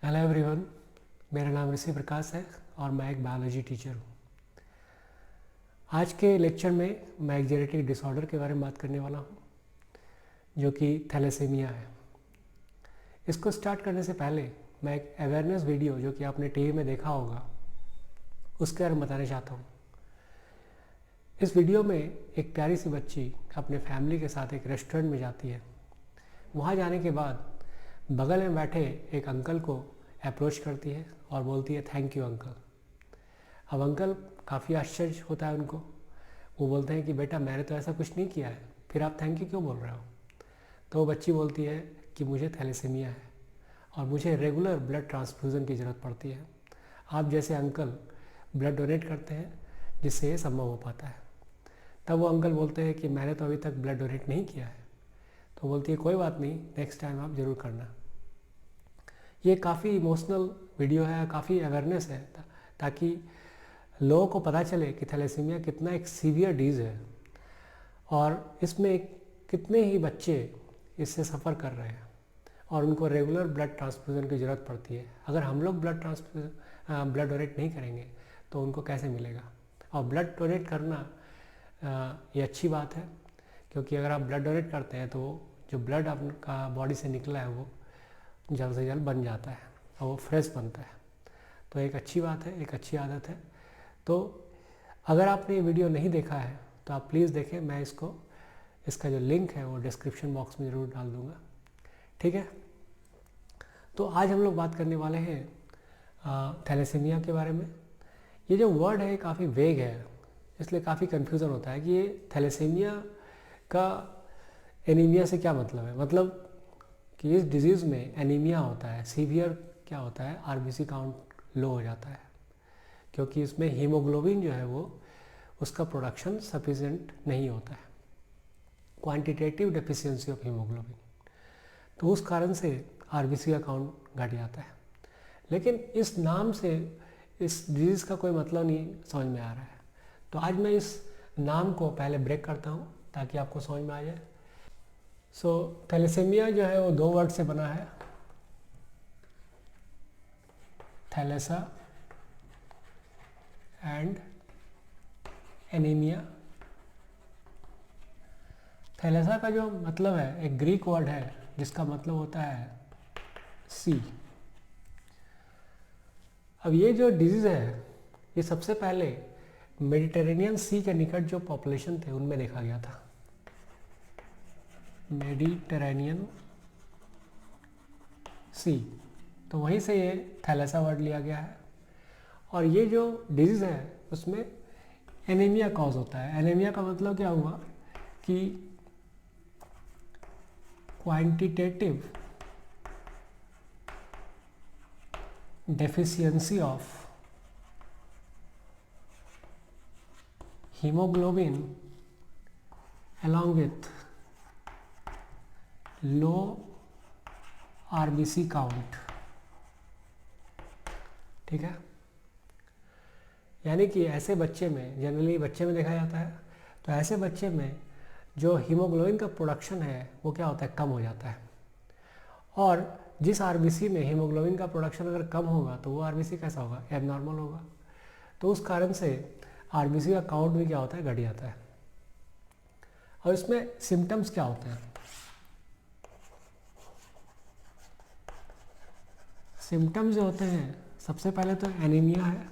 Hello everyone, मेरा नाम ऋषि प्रकाश है और मैं एक बायोलॉजी टीचर हूँ। आज के लेक्चर में मैं एक जेनेटिक डिसऑर्डर के बारे में बात करने वाला हूँ जो कि थैलेसीमिया है। इसको स्टार्ट करने से पहले मैं एक अवेयरनेस वीडियो जो कि आपने टीवी में देखा होगा उसके बारे में बताना चाहता हूँ। इस वीडियो में एक प्यारी सी बच्ची अपने फैमिली के साथ एक रेस्टोरेंट में जाती है। वहाँ जाने के बाद बगल में बैठे एक अंकल को अप्रोच करती है और बोलती है थैंक यू अंकल। अब अंकल काफ़ी आश्चर्य होता है उनको। वो बोलते हैं कि बेटा मैंने तो ऐसा कुछ नहीं किया है, फिर आप थैंक यू क्यों बोल रहे हो। तो वो बच्ची बोलती है कि मुझे थैलेसीमिया है और मुझे रेगुलर ब्लड ट्रांसफ्यूज़न की ज़रूरत पड़ती है। आप जैसे अंकल ब्लड डोनेट करते हैं जिससे ये संभव हो पाता है। तब वो अंकल बोलते हैं कि मैंने तो अभी तक ब्लड डोनेट नहीं किया है। तो बोलती है कोई बात नहीं, नेक्स्ट टाइम आप ज़रूर करना। ये काफ़ी इमोशनल वीडियो है, काफ़ी अवेयरनेस है ताकि लोगों को पता चले कि थैलेसीमिया कितना एक सीवियर डिज़ है और इसमें कितने ही बच्चे इससे सफ़र कर रहे हैं और उनको रेगुलर ब्लड ट्रांसफ्यूज़न की ज़रूरत पड़ती है। अगर हम लोग ब्लड डोनेट नहीं करेंगे तो उनको कैसे मिलेगा। और ब्लड डोनेट करना ये अच्छी बात है, क्योंकि अगर आप ब्लड डोनेट करते हैं तो जो ब्लड आपका बॉडी से निकला है वो जल्द से जल्द बन जाता है और वो फ्रेश बनता है। तो एक अच्छी बात है, एक अच्छी आदत है। तो अगर आपने ये वीडियो नहीं देखा है तो आप प्लीज़ देखें। मैं इसका जो लिंक है वो डिस्क्रिप्शन बॉक्स में ज़रूर डाल दूँगा, ठीक है। तो आज हम लोग बात करने वाले हैं थैलेसीमिया के बारे में। ये जो वर्ड है काफ़ी वेग है, इसलिए काफ़ी कन्फ्यूज़न होता है कि ये थैलेसीमिया का एनीमिया से क्या मतलब है। मतलब कि इस डिज़ीज़ में एनीमिया होता है, सीवियर क्या होता है, आरबीसी काउंट लो हो जाता है, क्योंकि इसमें हीमोग्लोबिन जो है वो उसका प्रोडक्शन सफिशिएंट नहीं होता है, क्वांटिटेटिव डेफिशिएंसी ऑफ हीमोग्लोबिन। तो उस कारण से आरबीसी का काउंट घट जाता है। लेकिन इस नाम से इस डिजीज़ का कोई मतलब नहीं समझ में आ रहा है। तो आज मैं इस नाम को पहले ब्रेक करता हूँ ताकि आपको समझ में आ जाए। थैलेसीमिया जो है वो दो वर्ड से बना है, थैलेसा एंड एनीमिया। थैलेसा का जो मतलब है एक ग्रीक वर्ड है जिसका मतलब होता है सी। अब ये जो डिजीज़ है ये सबसे पहले मेडिटेरेनियन सी के निकट जो पॉपुलेशन थे उनमें देखा गया था। मेडिटेरेनियन सी, तो वहीं से ये थैलेसा वर्ड लिया गया है। और ये जो डिजीज़ है उसमें एनीमिया कॉज होता है। एनीमिया का मतलब क्या हुआ कि quantitative deficiency of hemoglobin along with low RBC count, ठीक है। यानी कि ऐसे बच्चे में, जनरली बच्चे में देखा जाता है, तो ऐसे बच्चे में जो हीमोग्लोबिन का प्रोडक्शन है वो क्या होता है, कम हो जाता है। और जिस आरबीसी में हीमोग्लोबिन का प्रोडक्शन अगर कम होगा तो वो आरबीसी कैसा होगा, एबनॉर्मल होगा। तो उस कारण से आरबीसी का काउंट भी क्या होता है, घट जाता है। और इसमें सिम्टम्स क्या होते हैं। सिम्टम्स जो होते हैं सबसे पहले तो एनीमिया है।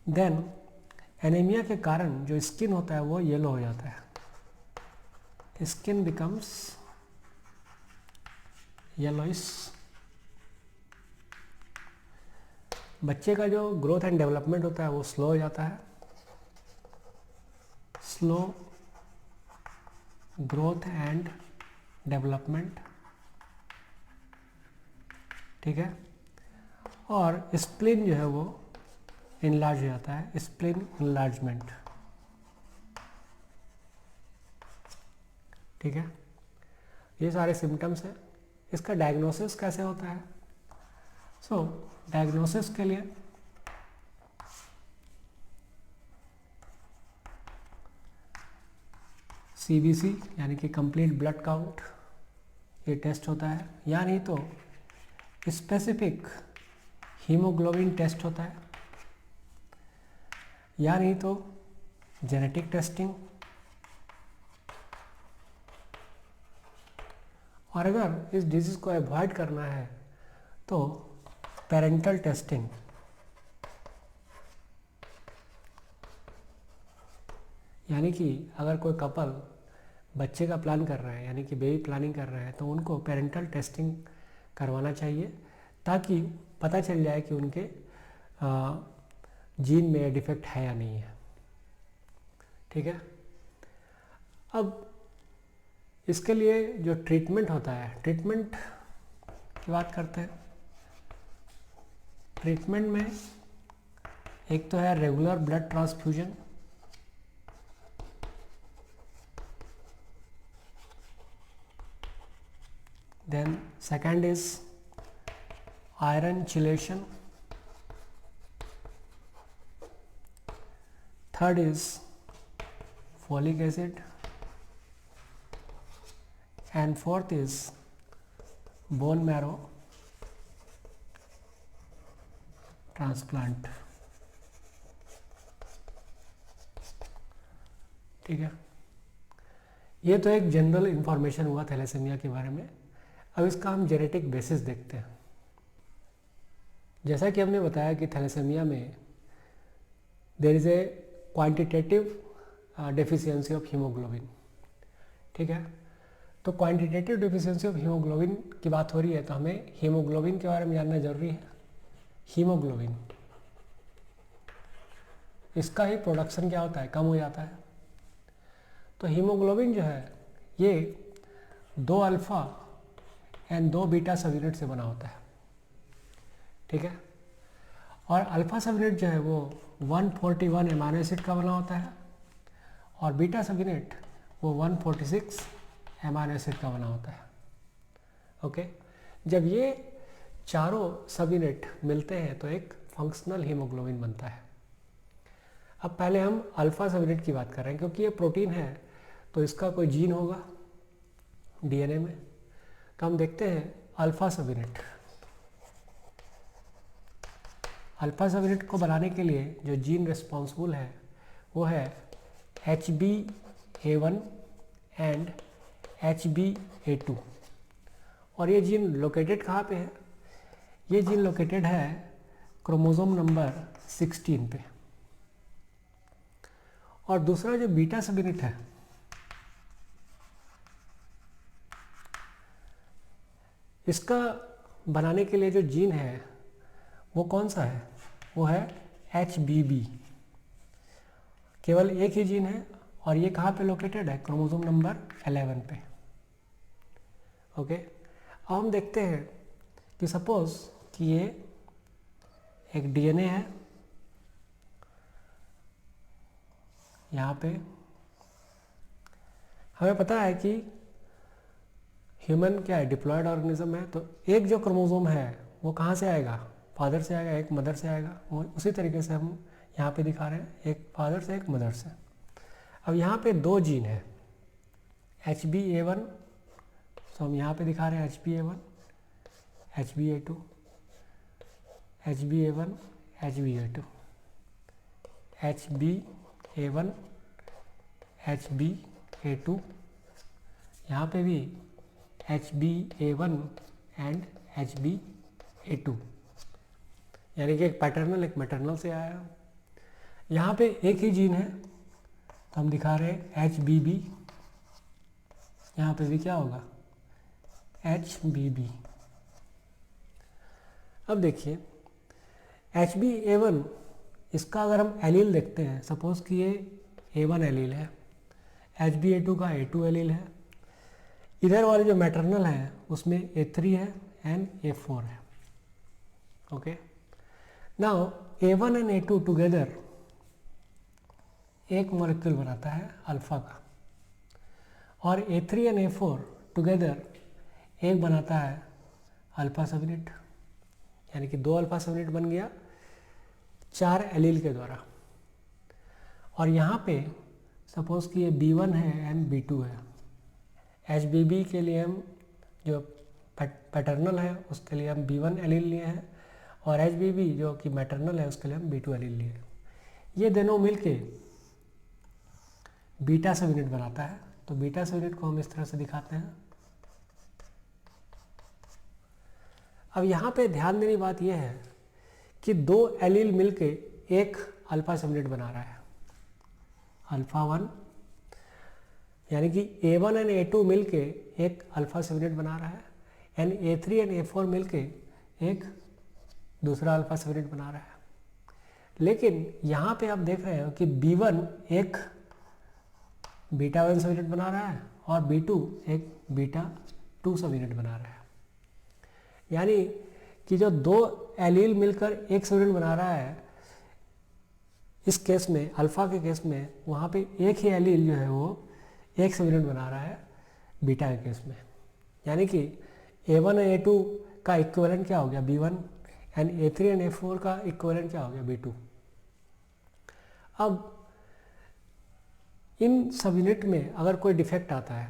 देन एनीमिया के कारण जो स्किन होता है वो येलो हो जाता है, स्किन बिकम्स येलोइश। बच्चे का जो ग्रोथ एंड डेवलपमेंट होता है वो स्लो हो जाता है, स्लो ग्रोथ एंड डेवलपमेंट, ठीक है। और स्प्लीन जो है वो इनलार्ज हो जाता है, स्प्लीन इनलार्जमेंट, ठीक है। ये सारे सिम्टम्स हैं। इसका डायग्नोसिस कैसे होता है। डायग्नोसिस के लिए सीबीसी यानी कि कंप्लीट ब्लड काउंट, ये टेस्ट होता है, या नहीं तो स्पेसिफिक हीमोग्लोबिन टेस्ट होता है, या नहीं तो जेनेटिक टेस्टिंग, और अगर इस डिजीज़ को अवॉइड करना है तो पेरेंटल टेस्टिंग। यानी कि अगर कोई कपल बच्चे का प्लान कर रहा है, यानी कि बेबी प्लानिंग कर रहा है, तो उनको पेरेंटल टेस्टिंग करवाना चाहिए ताकि पता चल जाए कि उनके जीन में डिफेक्ट है या नहीं है। ठीक है। अब इसके लिए जो ट्रीटमेंट होता है, ट्रीटमेंट की बात करते हैं। ट्रीटमेंट में एक तो है regular blood transfusion, then second is iron chelation, third is folic acid, and fourth is bone marrow transplant। ठीक है, ये तो एक जनरल इंफॉर्मेशन हुआ थैलेसेमिया के बारे में। अब इसका हम जेनेटिक बेसिस देखते हैं। जैसा कि हमने बताया कि थैलेसेमिया में there is a quantitative deficiency of haemoglobin. ठीक है, तो क्वांटिटेटिव डेफिशिएंसी ऑफ हीमोग्लोबिन की बात हो रही है तो हमें हीमोग्लोबिन के बारे में जानना जरूरी है। हीमोग्लोबिन, इसका ही प्रोडक्शन क्या होता है, कम हो जाता है। तो हीमोग्लोबिन जो है ये 2 अल्फा एंड 2 बीटा सब यूनिट से बना होता है। ठीक है, और अल्फा सब यूनिट जो है वो 141 एमाइनो एसिड का बना होता है और बीटा सब यूनिट वो 146 एमाइनो एसिड का बना होता है। ओके, जब ये चारों सब यूनिट मिलते हैं तो एक फंक्शनल हीमोग्लोबिन बनता है। अब पहले हम अल्फा सब यूनिट की बात कर रहे हैं, क्योंकि ये प्रोटीन है तो इसका कोई जीन होगा डीएनए में। तो हम देखते हैं अल्फा सब यूनिट। अल्फा सब यूनिट को बनाने के लिए जो जीन रिस्पॉन्सिबल है वो है HbA1 एंड HbA2। और ये जीन लोकेटेड कहाँ पे है? ये जीन लोकेटेड है क्रोमोसोम नंबर 16 पे। और दूसरा जो बीटा सब यूनिट है, इसका बनाने के लिए जो जीन है वो कौन सा है? वो है HBB। केवल एक ही जीन है और ये कहाँ पे लोकेटेड है? क्रोमोसोम नंबर 11 पे। ओके, अब हम देखते हैं कि सपोज कि ये एक डीएनए है, यहाँ पे हमें पता है कि ह्यूमन क्या है, डिप्लॉयड ऑर्गेनिज्म है। तो एक जो क्रोमोसोम है वो कहाँ से आएगा? फादर से आएगा, एक मदर से आएगा। वो उसी तरीके से हम यहाँ पे दिखा रहे हैं, एक फादर से एक मदर से। अब यहाँ पे 2 जीन है HbA1, तो हम यहाँ पे दिखा रहे हैं HbA1, HbA2, HbA1, HbA2, HbA1, HbA2, यहाँ पे भी HbA1 एंड HbA2, यानी कि एक पैटर्नल एक मैटरनल से आया। यहाँ पे एक ही जीन है तो हम दिखा रहे हैं HBB, यहाँ पे भी क्या होगा? HBB। अब देखिए HbA1, इसका अगर हम एलील देखते हैं, सपोज कि ये A1 एलील है, HbA2 का A2 एलील है, इधर वाले जो मैटरनल है उसमें A3 है एंड A4 है। Okay, now A1 and A2 together एक मॉलिक्यूल बनाता है अल्फा का, और A3 एंड A4 टुगेदर एक बनाता है अल्फा सब यूनिट, यानी कि 2 अल्फा सब यूनिट बन गया 4 एलील के द्वारा। और यहाँ पे सपोज कि ये B1 है एंड B2 है। HBB के लिए हम जो पैटर्नल है उसके लिए हम B1 एलील लिए हैं, और HBB जो कि मैटरनल है उसके लिए हम B2 एलील लिए हैं। ये दोनों मिलके बीटा सब यूनिट बनाता है। तो बीटा सब यूनिट को हम इस तरह से दिखाते हैं। अब यहाँ पे ध्यान देने की बात यह है कि दो एलील मिलके एक अल्फा सब यूनिट बना रहा है, अल्फा 1, यानी कि A1 एंड A2 मिलके एक अल्फा सब यूनिट बना रहा है, एंड A3 एंड A4 मिलके एक दूसरा अल्फा सब यूनिट बना रहा है। लेकिन यहाँ पे आप देख रहे हो कि B1 एक बीटा 1 सब यूनिट बना रहा है और B2 एक बीटा 2 सब यूनिट बना रहा है। यानी कि जो दो एलील मिलकर एक सब यूनिट बना रहा है, इस केस में अल्फा के केस में वहाँ पे एक ही एलील जो है वो एक सब यूनिट बना रहा है बीटा के केस में। यानी कि A1 और A2 का इक्विवेलेंट क्या हो गया B1, and A3 and A4 का इक्विवेलेंट क्या हो गया B2। अब इन सब यूनिट में अगर कोई डिफेक्ट आता है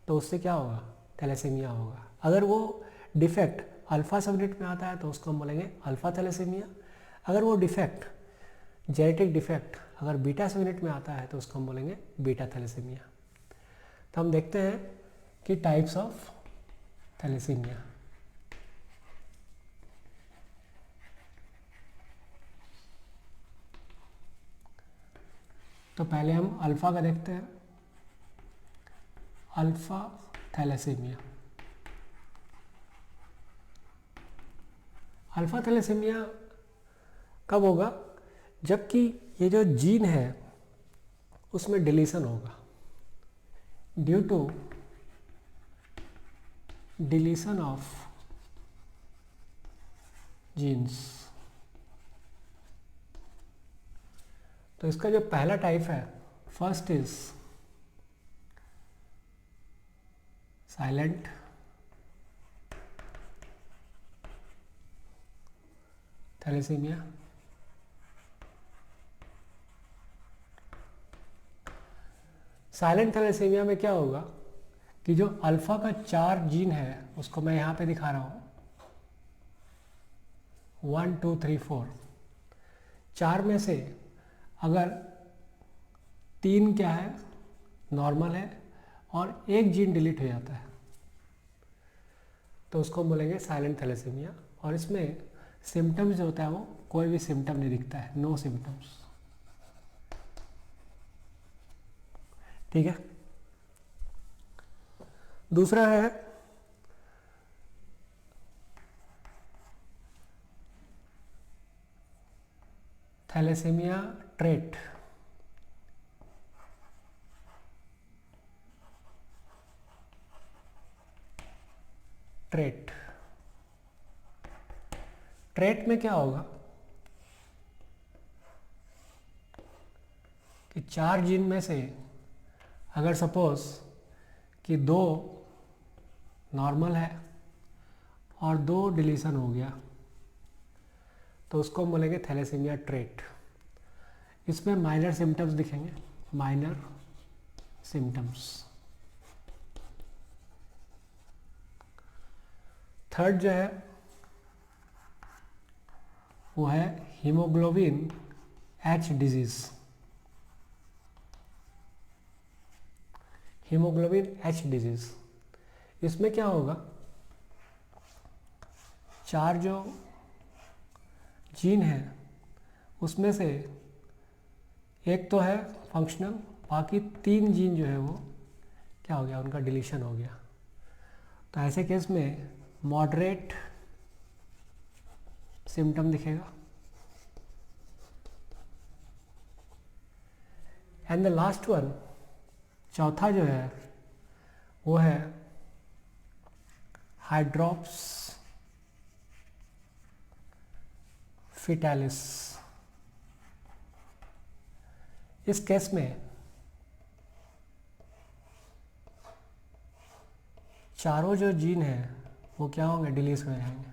तो उससे क्या होगा, थैलेसीमिया होगा। अगर वो डिफेक्ट अल्फा सब यूनिट में आता है तो उसको हम बोलेंगे अल्फा थैलेसीमिया। अगर वो डिफेक्ट जेनेटिक डिफेक्ट अगर बीटा सब यूनिट में आता है तो उसको हम बोलेंगे बीटा थैलेसीमिया। तो हम देखते हैं कि टाइप्स ऑफ थैलेसीमिया। तो पहले हम अल्फा का देखते हैं, अल्फा थैलेसीमिया। अल्फा थैलेसीमिया कब होगा, जबकि ये जो जीन है उसमें डिलीशन होगा, due to deletion of genes. तो इसका जो पहला टाइप है, first is silent thalassaemia. Silent thalassaemia में क्या होगा कि जो अल्फा का 4 जीन है उसको मैं यहाँ पे दिखा रहा हूँ, 1 2 3 4, 4 में से अगर 3 क्या है, नॉर्मल है, और एक जीन डिलीट हो जाता है तो उसको बोलेंगे साइलेंट थैलेसीमिया। और इसमें सिम्टम्स जो होता है वो कोई भी सिम्टम नहीं दिखता है, नो सिम्टम्स। ठीक है। दूसरा है थैलेसीमिया ट्रेट। ट्रेट में क्या होगा कि 4 जीन में से अगर सपोज कि 2 नॉर्मल है और 2 डिलीशन हो गया तो उसको हम बोलेंगे थैलेसीमिया ट्रेट। इसमें माइनर सिम्टम्स दिखेंगे, माइनर सिम्टम्स। थर्ड जो है वो है haemoglobin H disease. Haemoglobin H disease, इसमें क्या होगा, 4 जो जीन है उसमें से एक तो है फंक्शनल, बाकी 3 जीन जो है वो क्या हो गया, उनका डिलीशन हो गया। तो ऐसे केस में मॉडरेट सिम्टम दिखेगा। एंड द लास्ट वन, चौथा जो है वो है हाइड्रोप्स फिटालिस। इस केस में चारों जो जीन है वो क्या होंगे, डिलीट हो जाएंगे,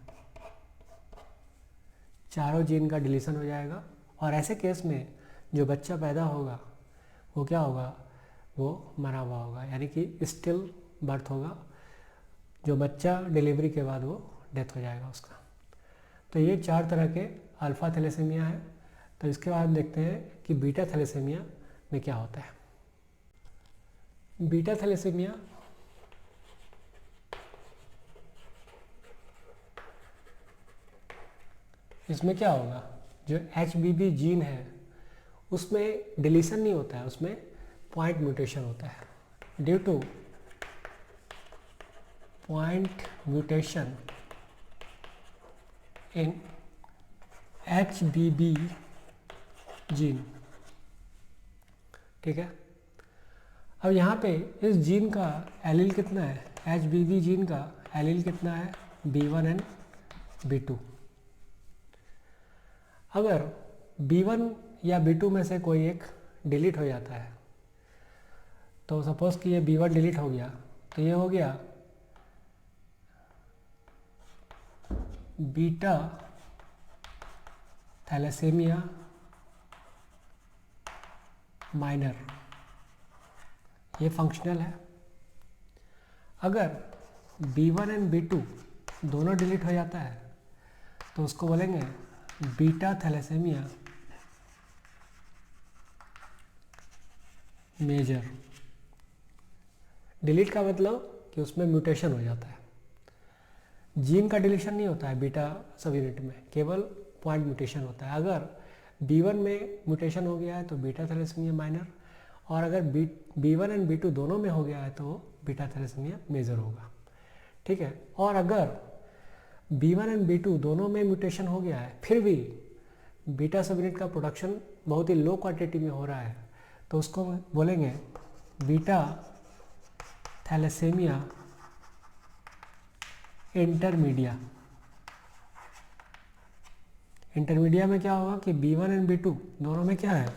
चारों जीन का डिलीशन हो जाएगा। और ऐसे केस में जो बच्चा पैदा होगा वो क्या होगा, वो मरा हुआ होगा, यानी कि स्टिल बर्थ होगा। जो बच्चा डिलीवरी के बाद वो डेथ हो जाएगा उसका। तो ये 4 तरह के अल्फ़ा थैलेसीमिया है। तो इसके बाद देखते हैं कि बीटा थैलेसीमिया में क्या होता है। बीटा थैलेसीमिया इसमें क्या होगा, जो HBB जीन है उसमें डिलीशन नहीं होता है, उसमें पॉइंट म्यूटेशन होता है। Due two point mutation in HBB gene, ठीक है। अब यहाँ पे इस जीन का एलील कितना है, HBB जीन का एलील कितना है, B1 एंड B2। अगर B1 या B2 में से कोई एक डिलीट हो जाता है, तो सपोज कि ये B1 डिलीट हो गया, तो ये हो गया बीटा थैलेसीमिया माइनर, ये फंक्शनल है। अगर B1 एंड B2 दोनों डिलीट हो जाता है तो उसको बोलेंगे बीटा थैलेसीमिया मेजर। डिलीट का मतलब कि उसमें म्यूटेशन हो जाता है, जीन का डिलीशन नहीं होता है बीटा सब यूनिट में, केवल पॉइंट म्यूटेशन होता है। अगर B1 में म्यूटेशन हो गया है तो बीटा थैलेसीमिया माइनर, और अगर B1 एंड B2 दोनों में हो गया है तो बीटा थैलेसीमिया मेजर होगा, ठीक है। और अगर B1 एंड B2 दोनों में म्यूटेशन हो गया है फिर भी बीटा सब यूनिट का प्रोडक्शन बहुत ही लो क्वांटिटी में हो रहा है, तो उसको बोलेंगे बीटा थैलेसीमिया इंटरमीडिया। इंटरमीडिया में क्या होगा कि B1 एंड B2 दोनों में क्या है,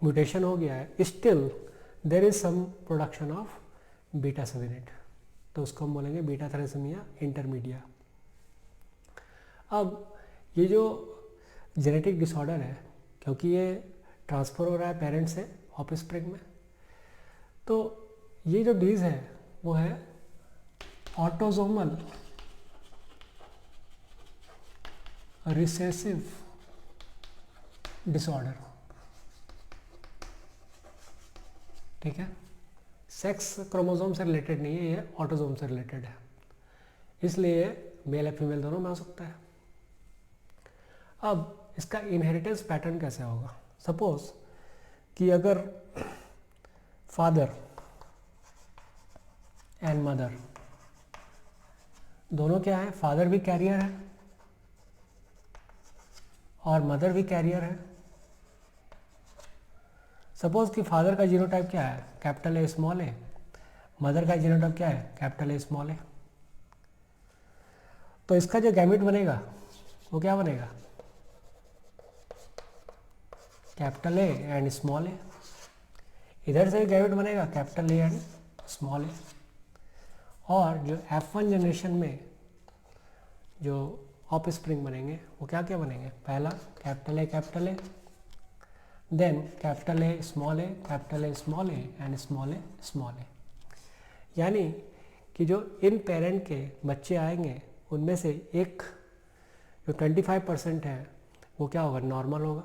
म्यूटेशन हो गया है, still there is some production of beta subunit, तो उसको हम बोलेंगे बीटा थैलेसीमिया इंटरमीडिया। अब ये जो जेनेटिक डिसऑर्डर है, क्योंकि ये ट्रांसफ़र हो रहा है पेरेंट्स से ऑफस्प्रिंग में, तो ये जो डिजीज़ है वो है ऑटोसोमल रिसेसिव डिसऑर्डर, ठीक है। सेक्स क्रोमोसोम से रिलेटेड नहीं है, ये ऑटोसोम से रिलेटेड है, इसलिए मेल या फीमेल दोनों में हो सकता है। अब इसका इनहेरिटेंस पैटर्न कैसे होगा, सपोज कि अगर फादर एंड मदर दोनों क्या है, फादर भी कैरियर है और मदर भी कैरियर है। सपोज कि फादर का जीनोटाइप क्या है, capital A small A, mother का जीनोटाइप क्या है, कैपिटल ए स्मॉल ए। तो इसका जो गैमेट बनेगा वो क्या बनेगा, कैपिटल ए एंड स्मॉल ए। इधर से गैमेट बनेगा कैपिटल ए एंड स्मॉल ए। और जो F1 जनरेशन में जो ऑफस्प्रिंग बनेंगे वो क्या क्या बनेंगे, पहला capital A, then capital A small A, capital A small A and small A. यानी कि जो इन पेरेंट के बच्चे आएंगे उनमें से एक जो 25% है वो क्या होगा, नॉर्मल होगा,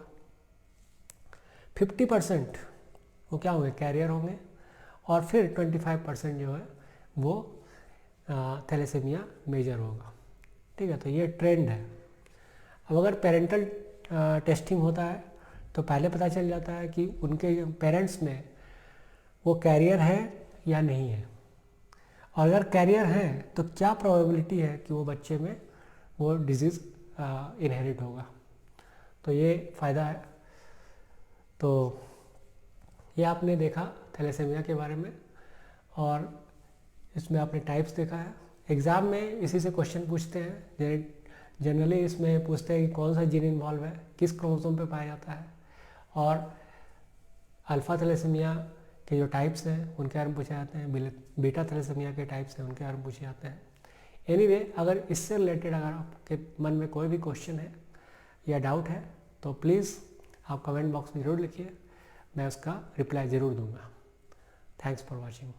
50% वो क्या होंगे, कैरियर होंगे, और फिर 25% जो है वो थैलेसीमिया मेजर होगा, ठीक है। तो ये ट्रेंड है। अब अगर पेरेंटल टेस्टिंग होता है तो पहले पता चल जाता है कि उनके पेरेंट्स में वो कैरियर है या नहीं है, और अगर कैरियर है तो क्या प्रोबेबिलिटी है कि वो बच्चे में वो डिजीज़ इनहेरिट होगा। तो ये फ़ायदा है। तो ये आपने देखा थैलेसीमिया के बारे में, और इसमें आपने टाइप्स देखा है। एग्ज़ाम में इसी से क्वेश्चन पूछते हैं, जनरली इसमें पूछते हैं कि कौन सा जीन इन्वॉल्व है, किस क्रोमोसोम पे पाया जाता है, और अल्फ़ा थैलेसीमिया के जो टाइप्स हैं उनके बारे में पूछे जाते हैं, बीटा थैलेसीमिया के टाइप्स हैं उनके बारे में पूछे जाते हैं। एनीवे, अगर इससे रिलेटेड अगर आपके मन में कोई भी क्वेश्चन है या डाउट है तो प्लीज़ आप कमेंट बॉक्स में ज़रूर लिखिए, मैं उसका रिप्लाई ज़रूर दूंगा। Thanks for watching.